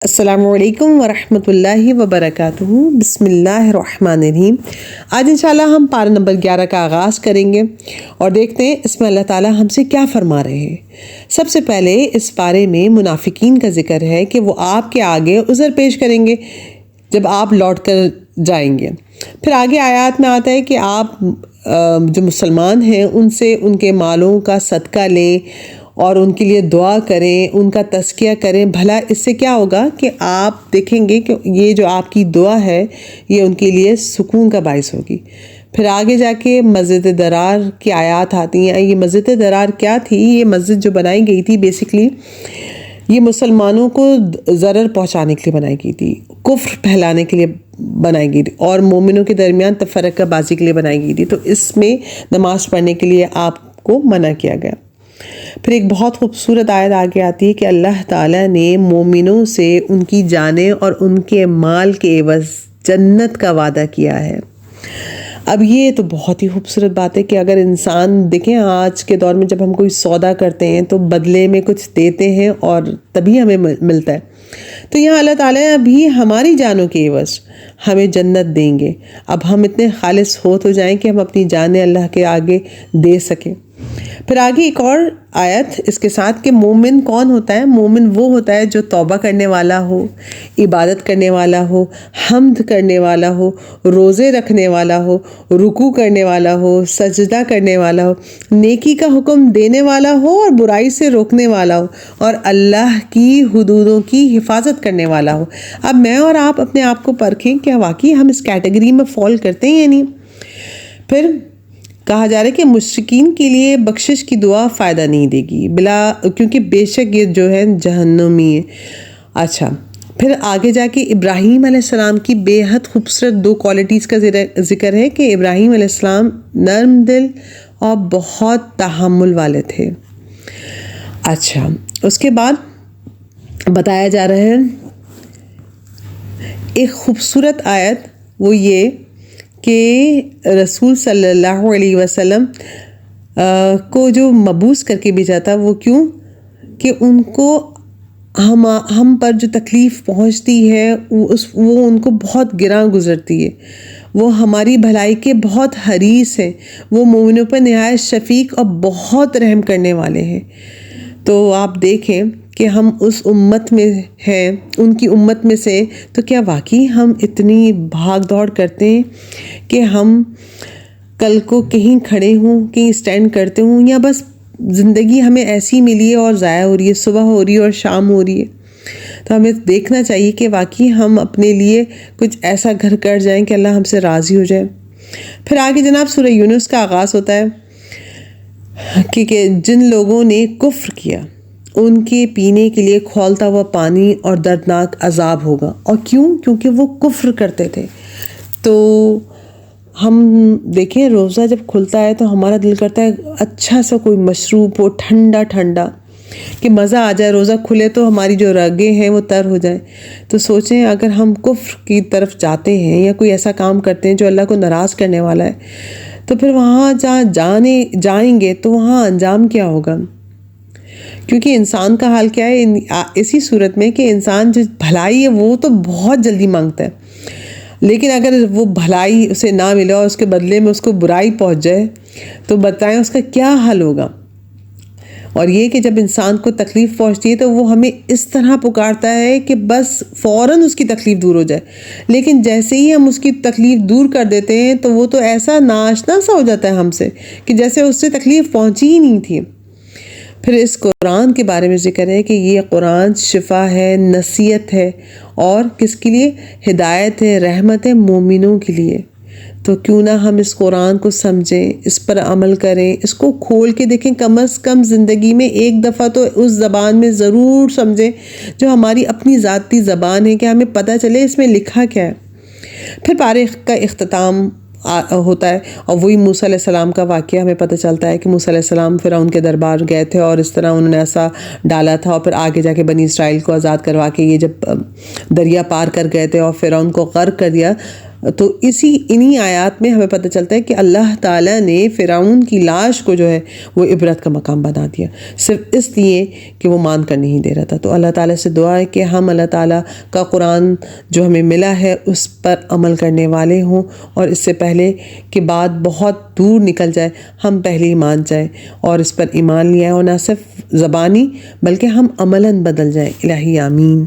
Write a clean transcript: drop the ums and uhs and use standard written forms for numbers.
السلام علیکم ورحمۃ اللہ وبرکاتہ۔ بسم اللہ الرحمن الرحیم۔ آج انشاءاللہ ہم پارہ نمبر 11 کا آغاز کریں گے اور دیکھتے ہیں اس میں اللہ تعالیٰ ہم سے کیا فرما رہے ہیں۔ سب سے پہلے اس پارے میں منافقین کا ذکر ہے کہ وہ آپ کے آگے عذر پیش کریں گے جب آپ لوٹ کر جائیں گے۔ پھر آگے آیات میں آتا ہے کہ آپ جو مسلمان ہیں ان سے ان کے مالوں کا صدقہ لیں اور ان کے لیے دعا کریں، ان کا تزکیہ کریں۔ بھلا اس سے کیا ہوگا کہ آپ دیکھیں گے کہ یہ جو آپ کی دعا ہے یہ ان کے لیے سکون کا باعث ہوگی۔ پھر آگے جا کے مسجد درار کی آیات آتی ہیں۔ یہ مسجد درار کیا تھی؟ یہ مسجد جو بنائی گئی تھی بیسیکلی یہ مسلمانوں کو ضرر پہنچانے کے لیے بنائی گئی تھی، کفر پھیلانے کے لیے بنائی گئی تھی اور مومنوں کے درمیان تفرقہ بازی کے لیے بنائی گئی تھی۔ تو اس میں نماز پڑھنے کے لیے آپ کو منع کیا گیا۔ پھر ایک بہت خوبصورت آیت آگے آتی ہے کہ اللہ تعالیٰ نے مومنوں سے ان کی جانیں اور ان کے مال کے عوض جنت کا وعدہ کیا ہے۔ اب یہ تو بہت ہی خوبصورت بات ہے کہ اگر انسان دیکھیں آج کے دور میں جب ہم کوئی سودا کرتے ہیں تو بدلے میں کچھ دیتے ہیں اور تبھی ہمیں ملتا ہے، تو یہاں اللہ تعالیٰ بھی ہماری جانوں کے عوض ہمیں جنت دیں گے۔ اب ہم اتنے خالص ہو تو جائیں کہ ہم اپنی جانیں اللہ کے آگے دے سکیں۔ پھر آگے ایک اور آیت اس کے ساتھ کہ مومن کون ہوتا ہے؟ مومن وہ ہوتا ہے جو توبہ کرنے والا ہو، عبادت کرنے والا ہو، حمد کرنے والا ہو، روزے رکھنے والا ہو، رکوع کرنے والا ہو، سجدہ کرنے والا ہو، نیکی کا حکم دینے والا ہو اور برائی سے روکنے والا ہو اور اللہ کی حدودوں کی حفاظت کرنے والا ہو۔ اب میں اور آپ اپنے آپ کو پرکھیں کہ واقعی ہم اس کیٹیگری میں فال کرتے ہیں یا نہیں۔ پھر کہا جا رہا ہے کہ مشرکین کے لیے بخشش کی دعا فائدہ نہیں دے گی کیونکہ بے شک یہ جو ہے جہنمی ہے۔ اچھا، پھر آگے جا کے ابراہیم علیہ السلام کی بے حد خوبصورت 2 کوالٹیز کا ذکر ہے کہ ابراہیم علیہ السلام نرم دل اور بہت تحمل والے تھے۔ اچھا، اس کے بعد بتایا جا رہا ہے ایک خوبصورت آیت، وہ یہ کہ رسول صلی اللہ علیہ وسلم کو جو مبعوث کر کے بھیجا تھا وہ کیوں کہ ان کو ہم پر جو تکلیف پہنچتی ہے وہ ان کو بہت گراں گزرتی ہے۔ وہ ہماری بھلائی کے بہت حریص ہیں، وہ مومنوں پر نہایت شفیق اور بہت رحم کرنے والے ہیں۔ تو آپ دیکھیں کہ ہم اس امت میں ہیں، ان کی امت میں سے، تو کیا واقعی ہم اتنی بھاگ دوڑ کرتے ہیں کہ ہم کل کو کہیں کھڑے ہوں، کہیں سٹینڈ کرتے ہوں، یا بس زندگی ہمیں ایسی ملی ہے اور ضائع ہو رہی ہے، صبح ہو رہی ہے اور شام ہو رہی ہے۔ تو ہمیں دیکھنا چاہیے کہ واقعی ہم اپنے لیے کچھ ایسا گھر کر جائیں کہ اللہ ہم سے راضی ہو جائے۔ پھر آگے جناب سورہ یونس کا آغاز ہوتا ہے کہ جن لوگوں نے کفر کیا ان کے پینے کے لیے کھولتا ہوا پانی اور دردناک عذاب ہوگا۔ اور کیونکہ وہ کفر کرتے تھے۔ تو ہم دیکھیں روزہ جب کھلتا ہے تو ہمارا دل کرتا ہے اچھا سا کوئی مشروب ہو، ٹھنڈا ٹھنڈا، کہ مزہ آ جائے، روزہ کھلے تو ہماری جو رگیں ہیں وہ تر ہو جائیں۔ تو سوچیں اگر ہم کفر کی طرف جاتے ہیں یا کوئی ایسا کام کرتے ہیں جو اللہ کو ناراض کرنے والا ہے، تو پھر وہاں جائیں گے تو وہاں انجام کیا ہوگا؟ کیونکہ انسان کا حال کیا ہے اسی صورت میں کہ انسان جو بھلائی ہے وہ تو بہت جلدی مانگتا ہے، لیکن اگر وہ بھلائی اسے نہ ملے اور اس کے بدلے میں اس کو برائی پہنچ جائے تو بتائیں اس کا کیا حل ہوگا۔ اور یہ کہ جب انسان کو تکلیف پہنچتی ہے تو وہ ہمیں اس طرح پکارتا ہے کہ بس فوراً اس کی تکلیف دور ہو جائے، لیکن جیسے ہی ہم اس کی تکلیف دور کر دیتے ہیں تو وہ تو ایسا ناشنا سا ہو جاتا ہے ہم سے کہ جیسے اس سے تکلیف پہنچی ہی نہیں تھی۔ پھر اس قرآن کے بارے میں ذکر ہے کہ یہ قرآن شفا ہے، نصیحت ہے، اور کس کے لیے؟ ہدایت ہے، رحمت ہے مومنوں کے لیے۔ تو کیوں نہ ہم اس قرآن کو سمجھیں، اس پر عمل کریں، اس کو کھول کے دیکھیں، کم از کم زندگی میں ایک دفعہ تو اس زبان میں ضرور سمجھیں جو ہماری اپنی ذاتی زبان ہے، کہ ہمیں پتہ چلے اس میں لکھا کیا ہے۔ پھر پارے کا اختتام ہوتا ہے اور وہی موسیٰ علیہ السلام کا واقعہ ہمیں پتہ چلتا ہے کہ موسیٰ علیہ السلام فرعون کے دربار گئے تھے اور اس طرح انہوں نے ایسا ڈالا تھا، اور پھر آگے جا کے بنی اسرائیل کو آزاد کروا کے یہ جب دریا پار کر گئے تھے اور فرعون کو غرق کر دیا، تو انہی آیات میں ہمیں پتہ چلتا ہے کہ اللہ تعالیٰ نے فرعون کی لاش کو جو ہے وہ عبرت کا مقام بنا دیا، صرف اس لیے کہ وہ مان کر نہیں دے رہا تھا۔ تو اللہ تعالیٰ سے دعا ہے کہ ہم اللہ تعالیٰ کا قرآن جو ہمیں ملا ہے اس پر عمل کرنے والے ہوں، اور اس سے پہلے کہ بات بہت دور نکل جائے ہم پہلے ہی مان جائیں اور اس پر ایمان لے آئیں، اور نہ صرف زبانی بلکہ ہم عملاً بدل جائیں۔ الہی آمین۔